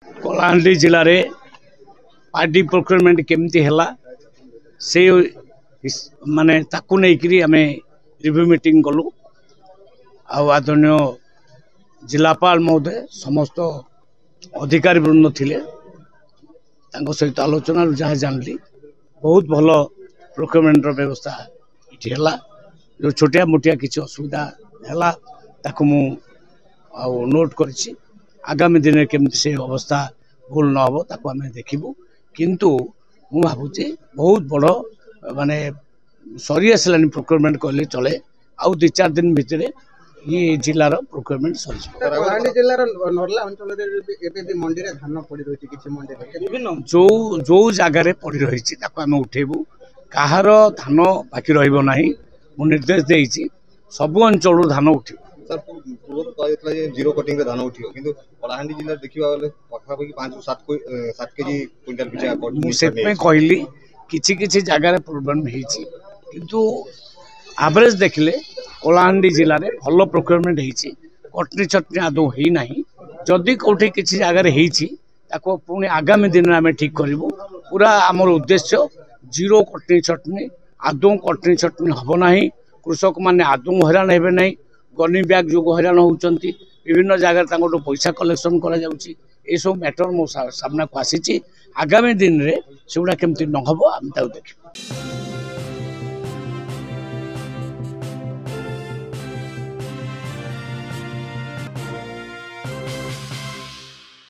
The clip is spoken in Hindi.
कलाहांडी जिले में पार्टी प्रोक्योरमेंट केमती है से माने ताकू नहीं आम रिव्यू मीटिंग कलु आदरणीय जिलापाल महोदय समस्त अधिकारी वृंद थिले सहित आलोचना जहाँ जानली बहुत भल प्रोक्योरमेंट व्यवस्था ये है जो छोटिया मोटिया किसी असुविधा है ताकू मु नोट करी आगामी दिन में केमती से अवस्था भूल न हो ताकू आम देखू किंतु मु भावुची बहुत बड़ माने सरी आसला प्रोक्योरमेंट कहले चले आउ 2-4 दिन भितर ये जिलार प्रोक्योरमेंट सरी जो जो जगार पड़ी रही आम उठेबू कहार धान बाकी रहा निर्देश देती सबु अंचल धान उठे जीरो कटिंग धान उठो कि कलाहांडी जिले देखा पाखापाखि 5-7 केजी क्विंटाल पिछा कहली किसी जगार प्रोब्लेम किंतु एवरेज देखले कलाहांडी जिले में भल प्रोक्योरमेंट होती कटनी चटनी आदौ होना जदि कौटी किसी जगार पुणी आगामी दिन में आम ठीक करूँ पूरा आमर उद्देश्य जीरो कटनी चटनी आदौ कटनी चटनी हम ना कृषक मैंने आदौ हैरान हे ना गनी ब्याग जो हैरान होती विभिन्न जगह पैसा कलेक्शन कर मैटर मो सामना को आसी आगामी दिन में सेगुड़ा केमती न हम आम देखिए।